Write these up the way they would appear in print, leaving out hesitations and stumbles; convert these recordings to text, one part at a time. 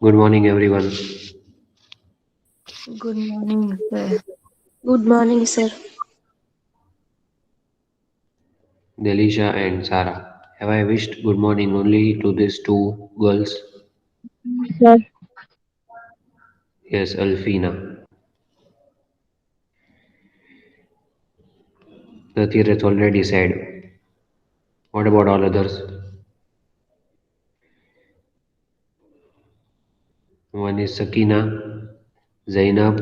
Good morning, everyone. Good morning, sir. Good morning, sir. Delisha and Sarah. Have I wished good morning only to these two girls? Sir, Yes, Alfina. The theorist already said. What about all others? One is Sakina, Zainab,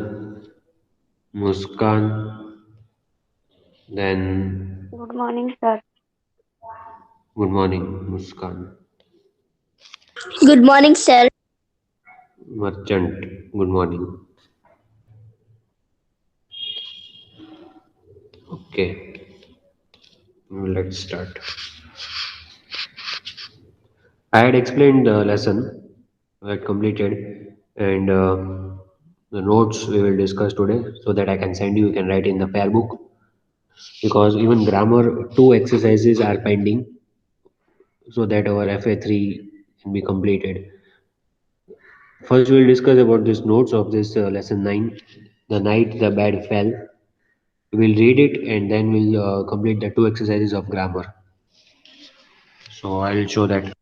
Muskan, then good morning, sir. good morning, Muskan. Good morning, sir. Merchant, good morning. Okay, let's start. I had explained the lesson I had completed and the notes we will discuss today so that I can send you, you can write in the fair book because even grammar two exercises are pending so that our FA3 can be completed. First, we will discuss about this notes of this lesson 9, the night the bed fell. We will read it and then we'll complete the two exercises of grammar. So I'll show that.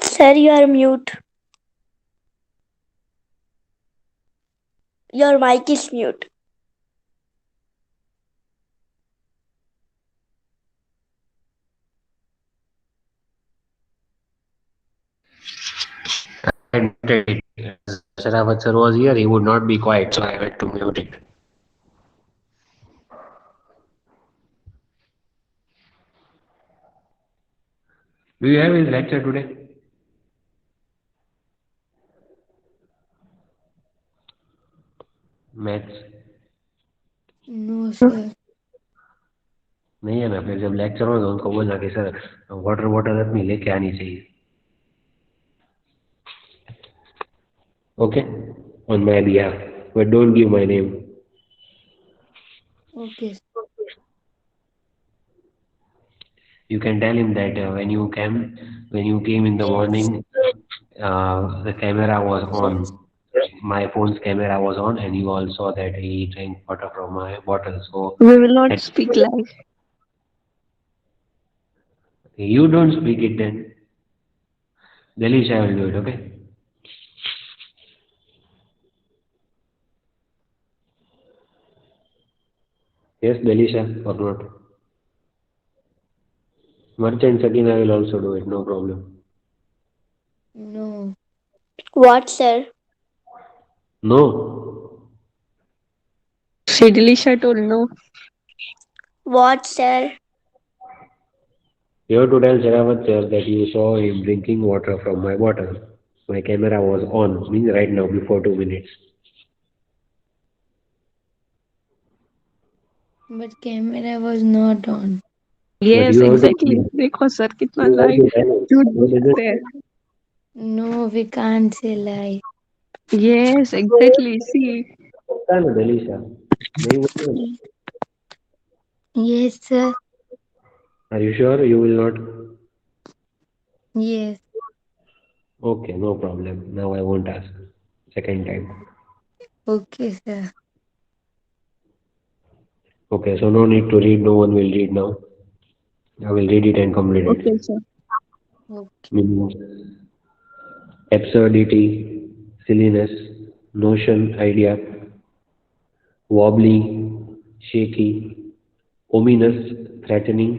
Sir, you are mute. Your mic is mute. I muted it. As Sharawat sir was here, he would not be quiet, so I had to mute it. Do you have his lecture today? Maths No, sir. नहीं है ना फिर जब lecture होगा उनको बोलना कि sir water bottle अपनी लेके आनी चाहिए okay on my behalf but don't give my name Okay. you can tell him that when you came in the morning the camera was on my phone's camera was on and you all saw that he drank water from my bottle so We will not that, speak lies. you don't speak it then Delisha will do it okay yes Delisha or not Merchant Sakina will also do it no problem No. What, sir? no She Delisha told no. What, sir? you have to tell Sherawat sir that you saw him drinking water from my bottle my camera was on means right now before 2 minutes But camera was not on. but Yes, you have to exactly. देखो sir कितना you have lie to tell him झूठ you बोलते हैं. No, we can't say lie. Yes, exactly. See, पता है ना Delisha नहीं बोलते Yes, sir. are you sure you will not Yes. okay no problem now I won't ask second time Okay, sir. okay so no need to read no one will read now I will read it and complete it okay, sir. Okay. means absurdity silliness notion idea wobbly shaky ominous threatening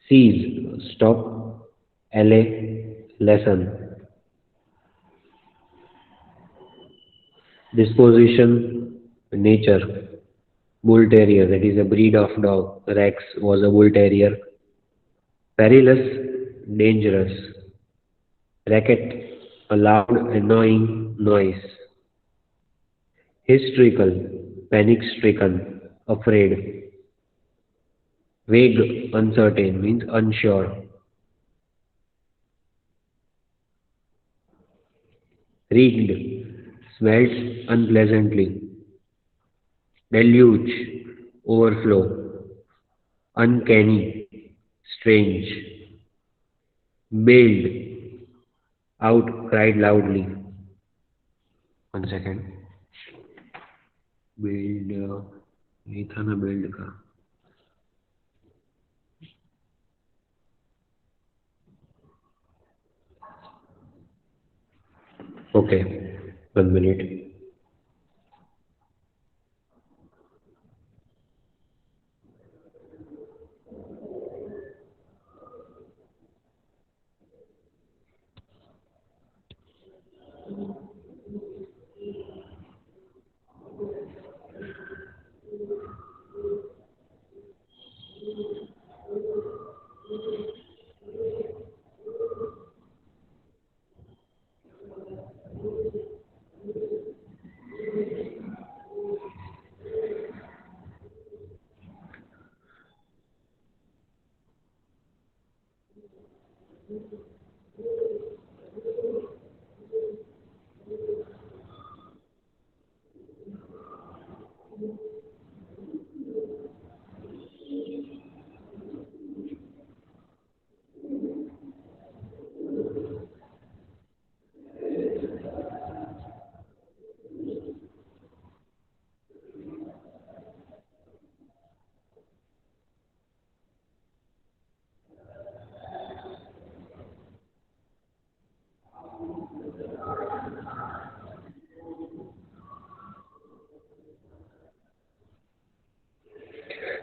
seize stop la lesson disposition nature bull terrier that is a breed of dog rex was a bull terrier perilous dangerous racket a loud, annoying noise. Hysterical, panic stricken, afraid. Vague, uncertain means unsure. Reeked, smelt unpleasantly. Deluge, overflow. Uncanny, strange. Bailed, out, cried loudly. 1 second. Bailed, ये था ना bailed का. Okay, 1 minute.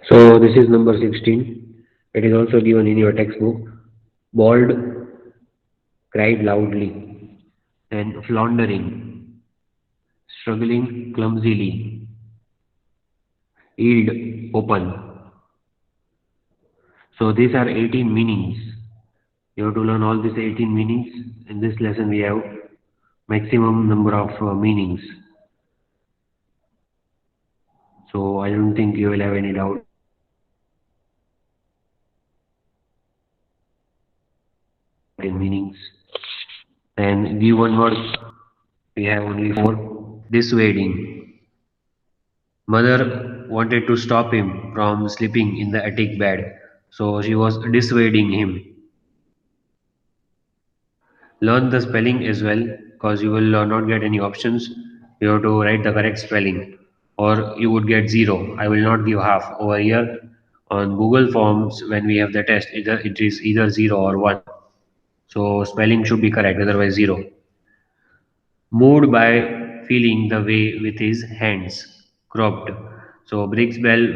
So this is number 16. It is also given in your textbook. Bald, cried loudly, and floundering, struggling clumsily, yield, open. So these are 18 meanings. You have to learn all these 18 meanings. In this lesson, we have maximum number of meanings. So I don't think you will have any doubt in meanings. And give one word. We have only four. Dissuading. Mother wanted to stop him from sleeping in the attic bed, so she was dissuading him. Learn the spelling as well, because you will not get any options. You have to write the correct spelling, or you would get zero. I will not give half. Over here on Google Forms, when we have the test, either it is either 0 or 1. So spelling should be correct, otherwise 0. Moved by feeling the way with his hands, cropped. So Briggs Bell,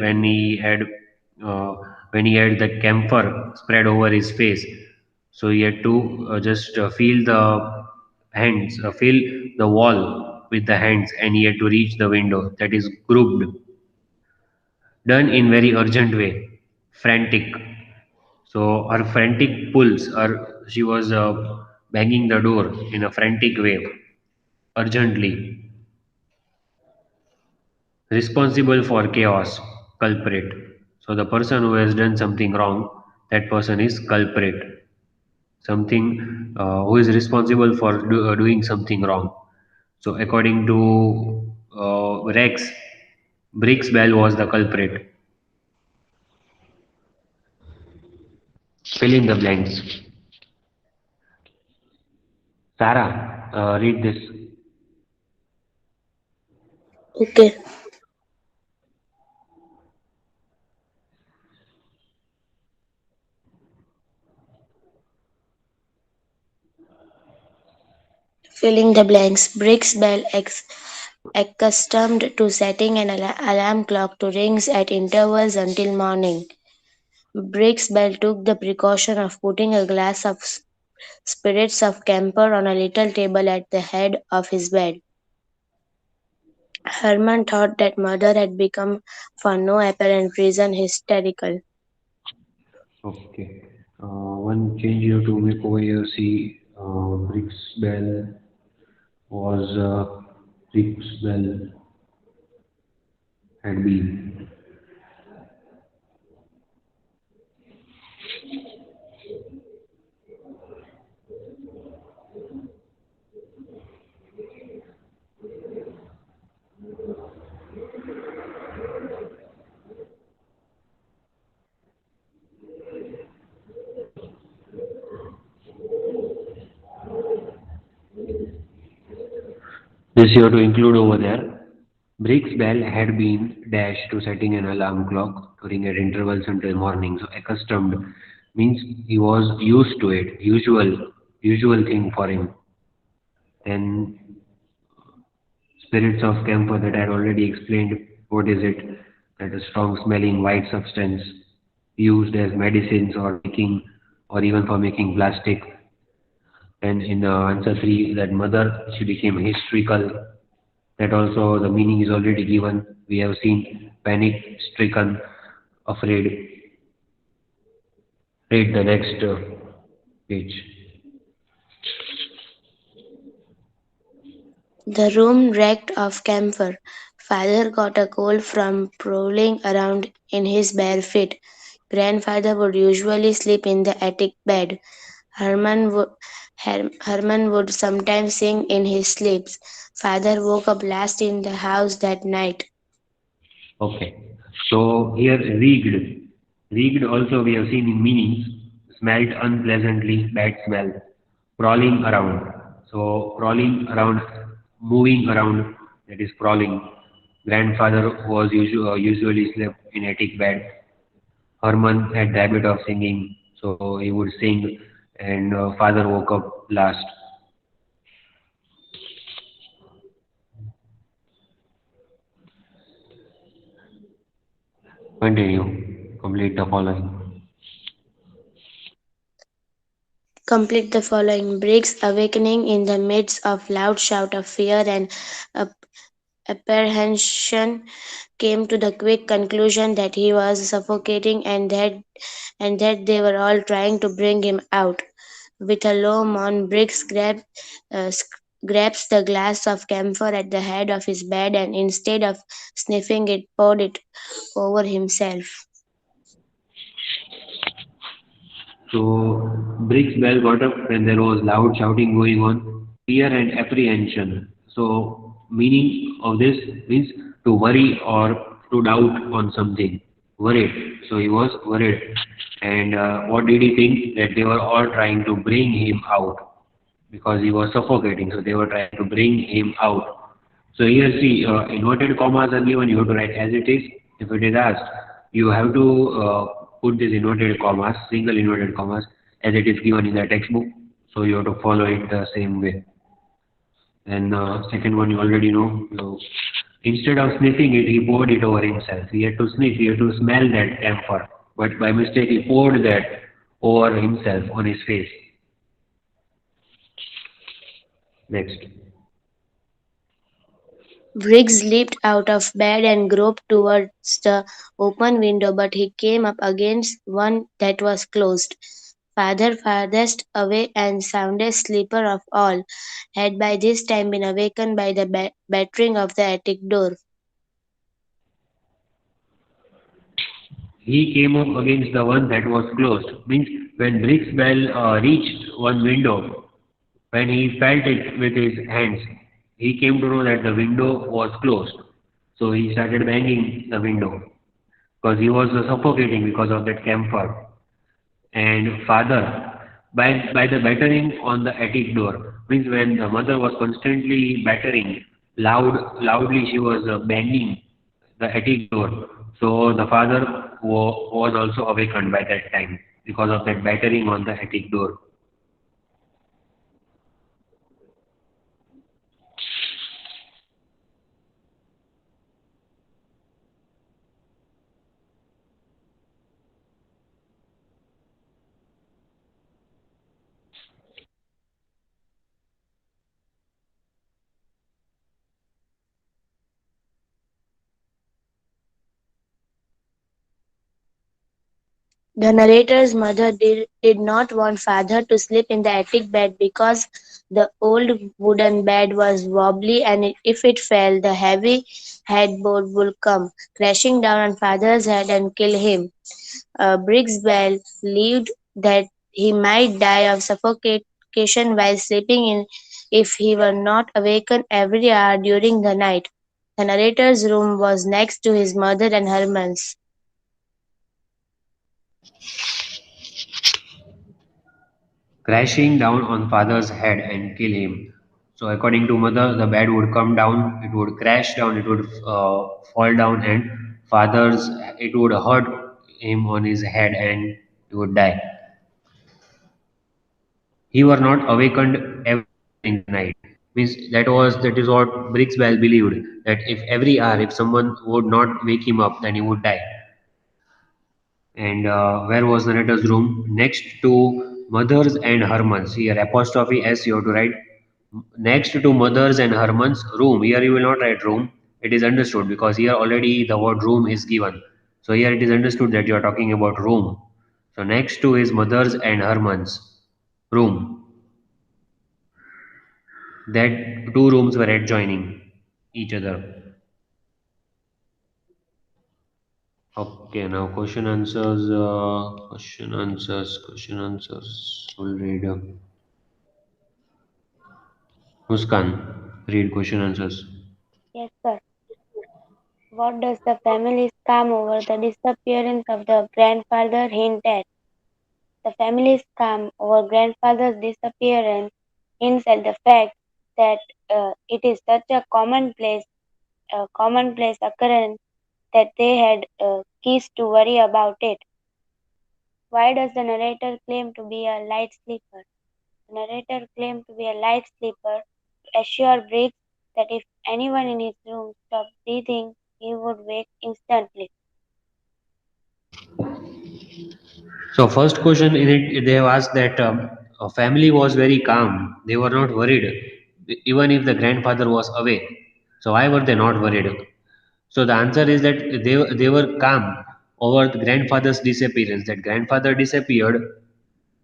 uh, when he had the camphor spread over his face, so he had to just feel the hands, feel the wall with the hands, and he had to reach the window. That is grouped, done in very urgent way, frantic. So her frantic pulls, or she was banging the door in a frantic way, urgently. Responsible for chaos, culprit. So the person who has done something wrong, that person is culprit. Something who is responsible for doing something wrong. So according to Rex, Briggs Bell was the culprit. Fill in the blanks. Sarah, read this. Okay. Filling the blanks. Briggs Bell, accustomed to setting an alarm clock to rings at intervals until morning. Briggs Bell took the precaution of putting a glass of spirits of camphor on a little table at the head of his bed. Herman thought that mother had become, for no apparent reason, hysterical. Okay. One change you have to make over here. See, Briggs Bell. was Rick's Bell had been. This you have to include over there. Brick's bell had been dashed to setting an alarm clock to ring at intervals until morning. So accustomed means he was used to it, usual thing for him. Then spirits of camphor that I had already explained. What is it? That a strong smelling white substance used as medicines or even for making plastic. And in answer three, that mother she became hysterical. That also the meaning is already given. We have seen panic stricken, afraid. Read the next page. The room reeked of camphor. Father got a cold from prowling around in his bare feet. Grandfather would usually sleep in the attic bed. Herman would sometimes sing in his sleeps. Father woke up last in the house that night. Okay. So here reeked. Reeked also we have seen in meanings. Smelled unpleasantly, bad smell. Crawling around. So crawling around, moving around, that is crawling. Grandfather was usually slept in attic bed. Herman had the habit of singing, so he would sing, and father woke up last. Continue. Complete the following. Complete the following. Briggs, awakening in the midst of loud shout of fear and ap- apprehension, came to the quick conclusion that he was suffocating and that they were all trying to bring him out. With a low moan, Briggs grabs the glass of camphor at the head of his bed and instead of sniffing it, poured it over himself. So Briggs Bell got up when there was loud shouting going on, fear and apprehension. So meaning of this means to worry or to doubt on something. Worried. So he was worried. And what did he think? That they were all trying to bring him out because he was suffocating. So they were trying to bring him out. So here see, inverted commas are given, you have to write as it is. If it is asked, you have to put this inverted commas, single inverted commas, as it is given in the textbook. So you have to follow it the same way. And second one you already know. So instead of sniffing it, he poured it over himself. He had to sniff, he had to smell that camphor. But by mistake, he poured that over himself on his face. Next. Briggs leaped out of bed and groped towards the open window, but he came up against one that was closed. Father, farthest away and soundest sleeper of all, had by this time been awakened by the battering of the attic door. He came up against the one that was closed. Means when Brick's bell reached one window, when he felt it with his hands, he came to know that the window was closed. So he started banging the window because he was suffocating because of that camphor. And father, by the battering on the attic door, means when the mother was constantly battering, loudly she was banging the attic door. So the father was also awakened by that time because of that battering on the attic door. The narrator's mother did not want father to sleep in the attic bed because the old wooden bed was wobbly and if it fell, the heavy headboard would come crashing down on father's head and kill him. Brixbell believed that he might die of suffocation while sleeping in if he were not awakened every hour during the night. The narrator's room was next to his mother and Herman's. Crashing down on father's head and kill him. So, according to mother, the bed would come down, it would crash down, it would fall down, and father's it would hurt him on his head and he would die. He were not awakened every hour in the night. Means that is what Brixwell believed that if every hour if someone would not wake him up, then he would die. And where was the narrator's room? Next to mother's and Herman's. Here apostrophe S you have to write. Next to mother's and Herman's room. Here you will not write room. It is understood because here already the word room is given. So here it is understood that you are talking about room. So next to his mother's and Herman's room. That two rooms were adjoining each other. Okay, now question answers. We'll read. Muskan, read question answers. Yes, sir. What does the family's calm over the disappearance of the grandfather hint at? The family's calm over grandfather's disappearance hints at the fact that it is such a commonplace occurrence that they had ceased to worry about it. Why does the narrator claim to be a light sleeper? The narrator claimed to be a light sleeper to assure Briggs that if anyone in his room stopped breathing, he would wake instantly. So first question in it, they have asked that a family was very calm. They were not worried, even if the grandfather was away. So why were they not worried? So the answer is that they were calm over the grandfather's disappearance. That grandfather disappeared.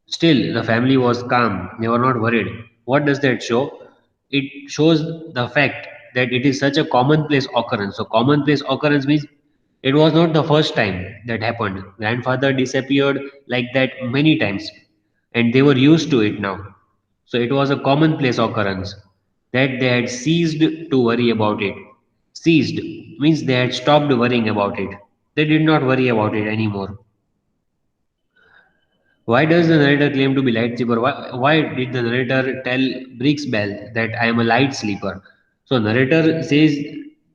Still, the family was calm. They were not worried. What does that show? It shows the fact that it is such a commonplace occurrence. So, commonplace occurrence means it was not the first time that happened. Grandfather disappeared like that many times, and they were used to it now. So, it was a commonplace occurrence that they had ceased to worry about it. Ceased means they had stopped worrying about it. They did not worry about it anymore. Why does the narrator claim to be light sleeper? Why did the narrator tell Brixbell that I am a light sleeper? So narrator says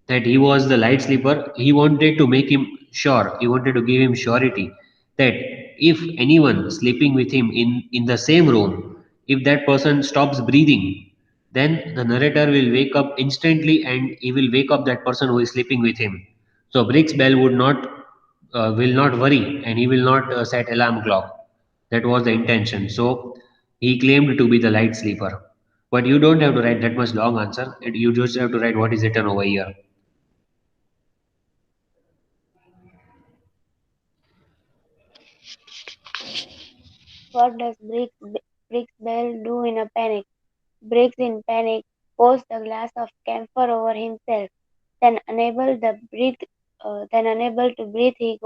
that he was the light sleeper. He wanted to make him sure. He wanted to give him surety that if anyone sleeping with him in the same room, if that person stops breathing, then the narrator will wake up instantly and he will wake up that person who is sleeping with him. So Brixbell would not will not worry and he will not set alarm clock. That was the intention. So he claimed to be the light sleeper. But you don't have to write that much long answer. You just have to write what is written over here. What does Briggs Bell do in a panic? Briggs, in panic, pours the glass of camphor over himself. Then, unable to breathe, he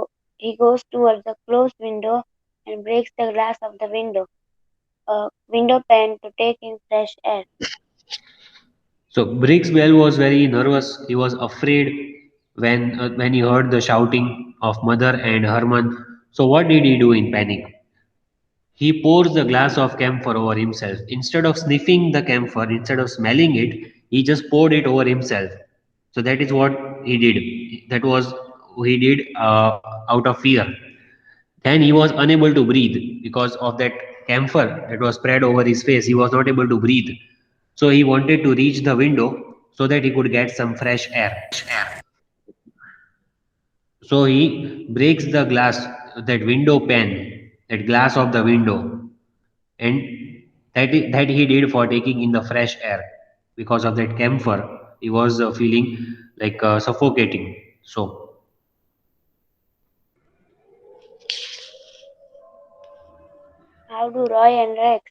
goes towards the closed window and breaks the glass of the window pane to take in fresh air. So Brixwell was very nervous. He was afraid when he heard the shouting of mother and Herman. So what did he do in panic? He pours the glass of camphor over himself. Instead of sniffing the camphor, instead of smelling it, he just poured it over himself. So that is what he did. That was he did out of fear. Then he was unable to breathe because of that camphor that was spread over his face. He was not able to breathe. So he wanted to reach the window so that he could get some fresh air. So he breaks the glass, that window pane, that glass of the window, and that he did for taking in the fresh air because of that camphor. He was feeling like suffocating. So How do Roy and Rex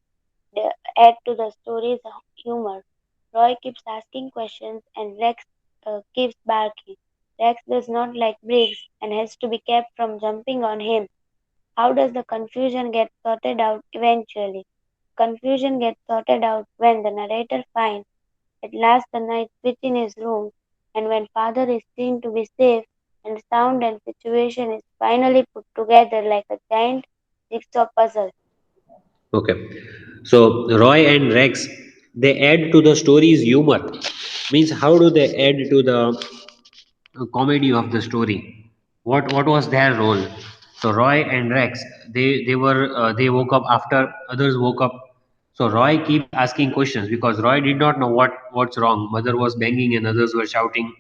add to the story's humor? Roy keeps asking questions and Rex keeps barking. Rex does not like Briggs and has to be kept from jumping on him. How does the confusion get sorted out eventually? Confusion gets sorted out when the narrator finds at last the night switch in his room, and when father is seen to be safe and sound and situation is finally put together like a giant jigsaw puzzle. Okay. So Roy and Rex, they add to the story's humor. Means how do they add to the comedy of the story? What was their role? So Roy and Rex, they woke up after others woke up. So Roy keeps asking questions because Roy did not know what's wrong. Mother was banging and others were shouting.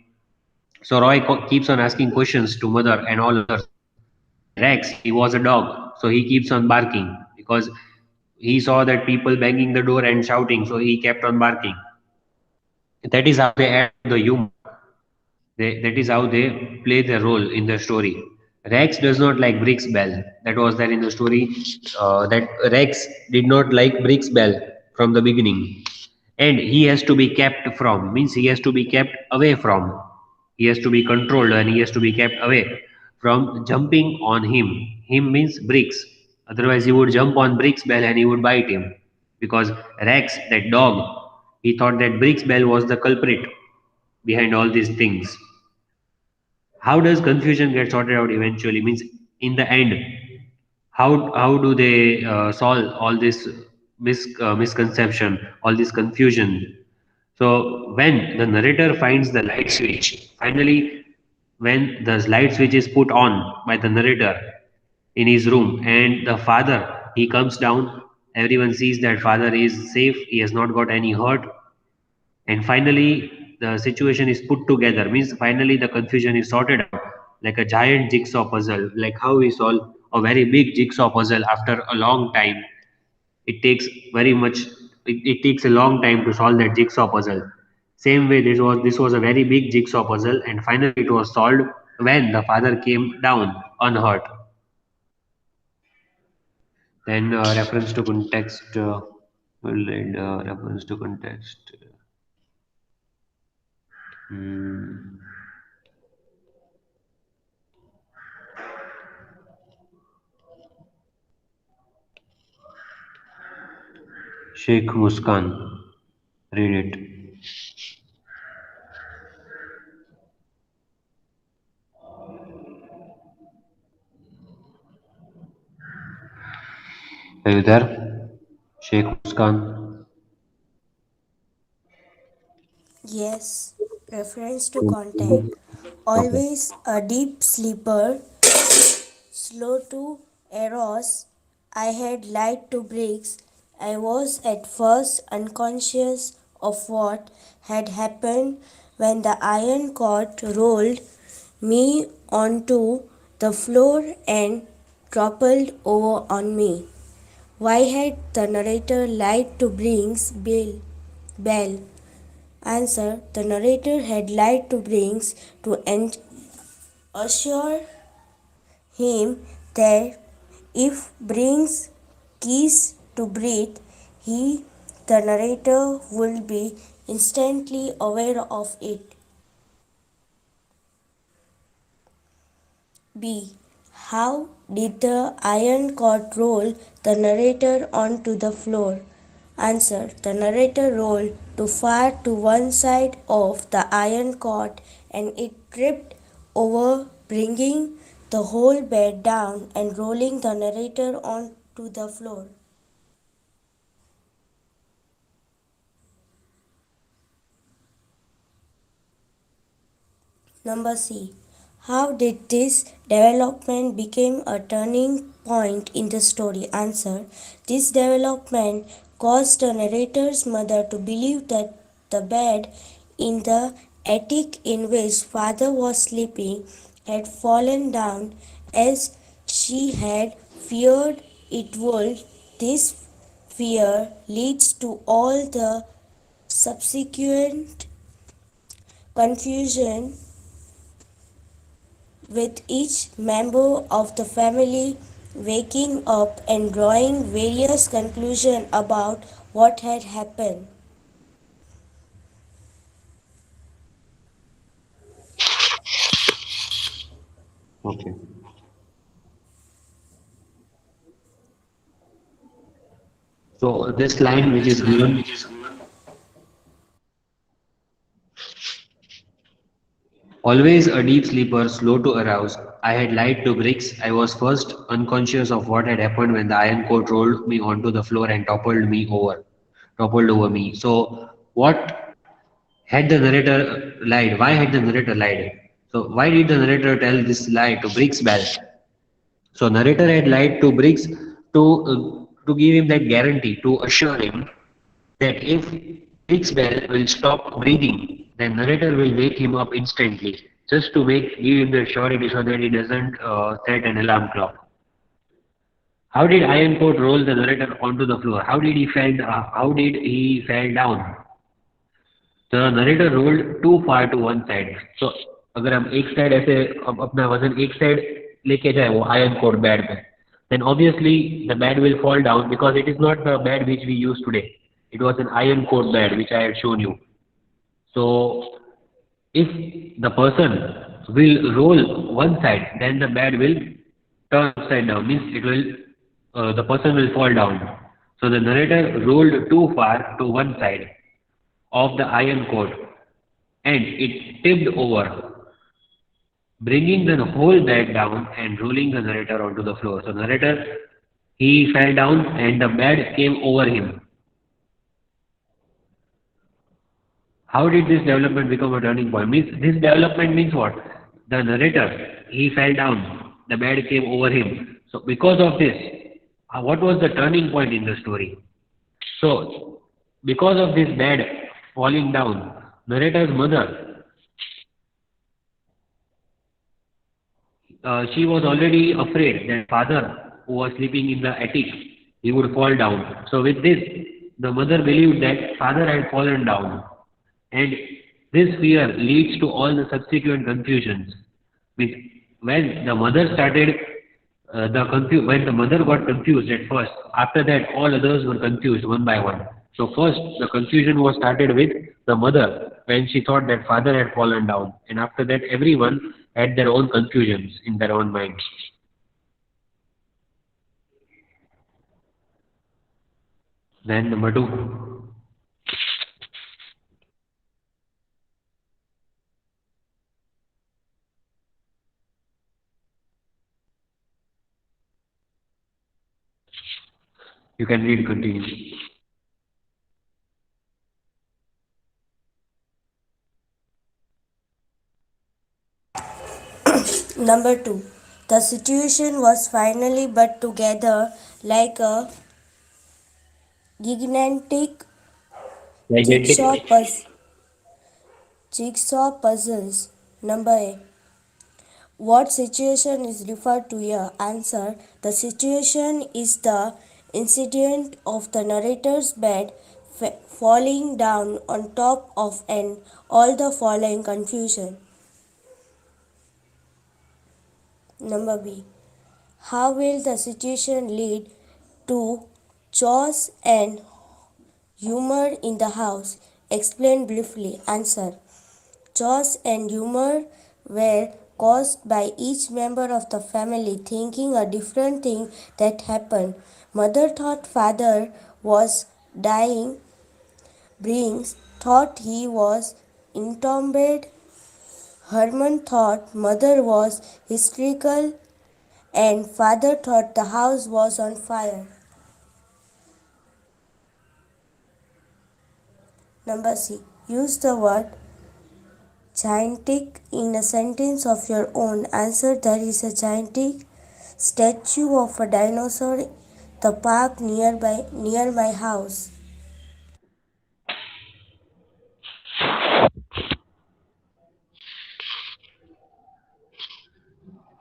So Roy keeps on asking questions to mother and all others. And Rex, he was a dog, so he keeps on barking because he saw that people banging the door and shouting, so he kept on barking. That is how they add to the humor. That is how they play their role in the story. Rex does not like Briggs Bell. That was there in the story. That Rex did not like Briggs Bell from the beginning, and he has to be kept from. Means he has to be kept away from. He has to be controlled and he has to be kept away from jumping on him. Him means Briggs. Otherwise, he would jump on Briggs Bell and he would bite him because Rex, that dog, he thought that Briggs Bell was the culprit behind all these things. How does confusion get sorted out eventually? Means in the end, how do they solve all this misconception, all this confusion? So when the narrator finds the light switch, finally, when the light switch is put on by the narrator in his room, and the father he comes down, everyone sees that father is safe, he has not got any hurt, and finally the situation is put together. Means finally the confusion is sorted out like a giant jigsaw puzzle. Like how we solve a very big jigsaw puzzle after a long time. It takes very much. It takes a long time to solve that jigsaw puzzle. Same way, this was a very big jigsaw puzzle, and finally it was solved when the father came down unhurt. Then reference to context. Will read reference to context. Hmm. Sheikh Muskan. Read it. Are you there? Sheikh Muskan. Yes, reference to contact. Okay. Always a deep sleeper, slow to arouse. I had lied to Briggs. I was at first unconscious of what had happened when the iron cord rolled me onto the floor and toppled over on me. Why had the narrator lied to Briggs Bell? Answer: the narrator had lied to Briggs to assure him that if Briggs keys to breathe, he, the narrator, would be instantly aware of it. B. How did the iron cord roll the narrator onto the floor? Answer: the narrator rolled too far to one side of the iron cord and it tripped over, bringing the whole bed down and rolling the narrator onto the floor. Number C. How did this development become a turning point in the story? Answer: this development caused the narrator's mother to believe that the bed in the attic in which father was sleeping had fallen down as she had feared it would. This fear leads to all the subsequent confusion with each member of the family waking up and drawing various conclusions about what had happened. Okay. So this line which is given, always a deep sleeper, slow to arouse. I had lied to Briggs. I was first unconscious of what had happened when the iron coat rolled me onto the floor and toppled over me. So what had the narrator lied? Why had the narrator lied? So why did the narrator tell this lie to Briggs Bell? So narrator had lied to Briggs to give him that guarantee, to assure him that if Briggs Bell will stop breathing, then narrator will wake him up instantly, just to give him the surety so that he doesn't set an alarm clock. How did Ironcourt roll the narrator onto the floor? How did he fell down? The narrator rolled too far to one side. So अगर हम एक side ऐसे अपना वजन एक side लेके जाए वो आयन कोड बैड पे, then obviously the bed will fall down because it is not the bed which we use today. It was an iron core bed which I had shown you. So if the person will roll one side, then the bed will turn upside down. Means the person will fall down. So the narrator rolled too far to one side of the iron cord and it tipped over, bringing the whole bed down and rolling the narrator onto the floor. So narrator, he fell down and the bed came over him. How did this development become a turning point? Means this development means what? The narrator, he fell down, the bed came over him. So because of this, what was the turning point in the story? So because of this bed falling down, narrator's mother, she was already afraid that father who was sleeping in the attic, he would fall down. So with this, the mother believed that father had fallen down. And this fear leads to all the subsequent confusions. With when the mother started when the mother got confused at first, after that all others were confused one by one. So first the confusion was started with the mother when she thought that father had fallen down, and after that everyone had their own confusions in their own minds. Then number two. You can read continue. Number 2. The situation was finally put together like a gigantic Gigantic. jigsaw puzzles. Number A. What situation is referred to here? Answer. The situation is the incident of the narrator's bed falling down on top of and all the following confusion. Number B. How will the situation lead to chaos and humor in the house? Explain briefly. Answer. Chaos and humor were caused by each member of the family thinking a different thing that happened. Mother thought father was dying. Briggs thought he was entombed. Herman thought mother was hysterical and father thought the house was on fire. Number C. Use the word gigantic in a sentence of your own. Answer. There is a gigantic statue of a dinosaur in the park near my house.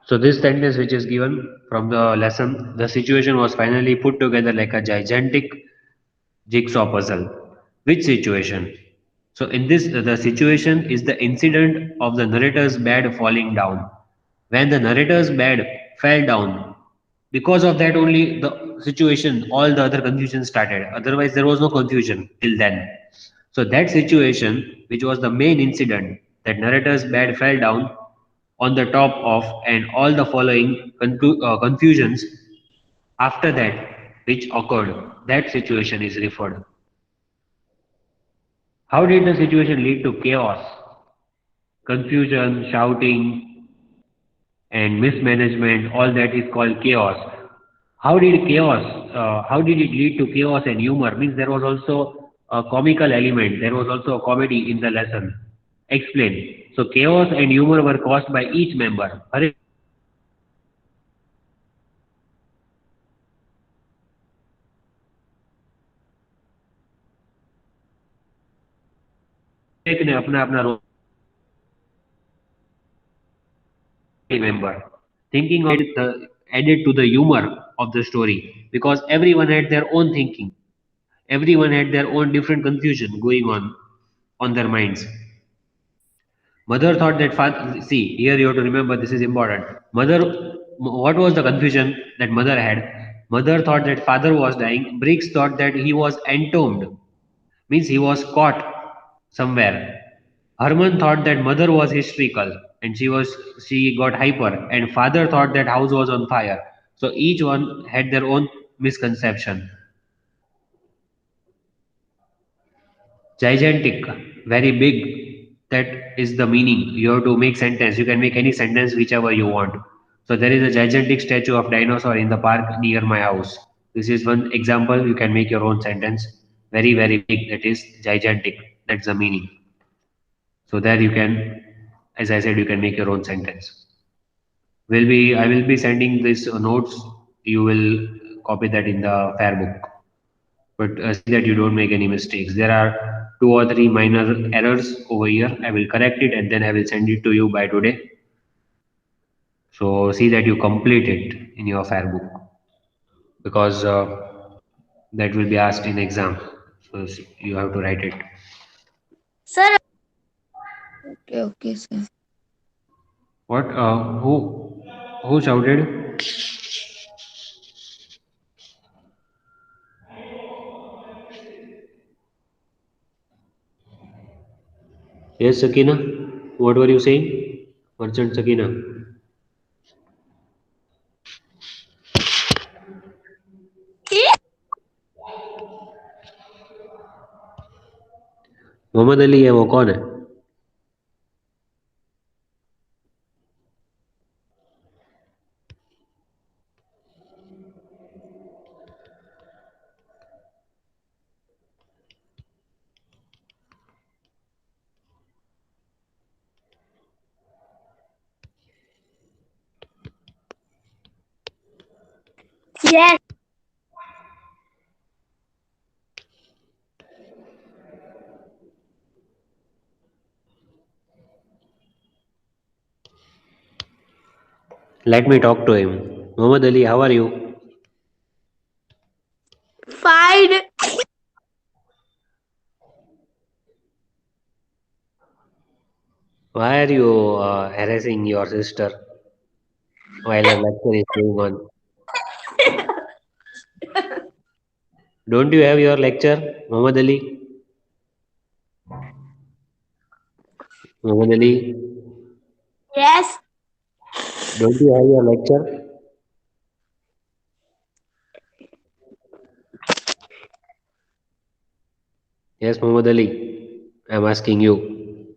So this sentence which is given from the lesson, the situation was finally put together like a gigantic jigsaw puzzle. Which situation? So in this, the situation is the incident of the narrator's bed falling down. When the narrator's bed fell down, Because of that only the situation, all the other confusion started. Otherwise, there was no confusion till then. So that situation, which was the main incident, that narrator's bed fell down on the top of, and all the following confusions after that, which occurred, that situation is referred. How did the situation lead to chaos, confusion, shouting, and mismanagement? All that is called chaos. How did chaos? How did it lead to chaos and humor? Means there was also a comical element. There was also a comedy in the lesson. Explain. So chaos and humor were caused by each member. हर एक ने अपना अपना role play किया था इसमें. हर एक ने अपना अपना role member. Thinking of added to the humor of the story because everyone had their own thinking. Everyone had their own different confusion going on their minds. Mother thought that father. See, here you have to remember this is important. What was the confusion that mother had? Mother thought that father was dying. Briggs thought that he was entombed, means he was caught somewhere. Herman thought that mother was hysterical and she got hyper, and father thought that house was on fire. So each one had their own misconception. Gigantic, very big. That is the meaning. You have to make sentence. You can make any sentence whichever you want. So there is a gigantic statue of dinosaur in the park near my house. This is one example. You can make your own sentence. Very very big. That is gigantic. That's the meaning. So there you can, as I said, you can make your own sentence. I will be sending these notes. You will copy that in the fair book. But see that you don't make any mistakes. There are two or three minor errors over here. I will correct it and then I will send it to you by today. So see that you complete it in your fair book because that will be asked in exam. So you have to write it. Sir, Okay, okay, sir. What? Who shouted? Yes, Sakina. What were you saying? Merchant Sakina. Mohammed Ali है वो कौन है? yes. Let me talk to him. Mohammad Ali, how are you? Fine. Why are you harassing your sister while a lecture is going on? Don't you have your lecture, Mohammad Ali? Mohammad Ali, Yes. don't you have your lecture? Yes, Mohammad Ali. I'm asking you.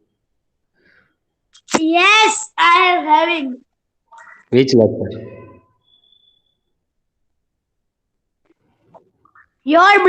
Yes, I am having. Which lecture? Your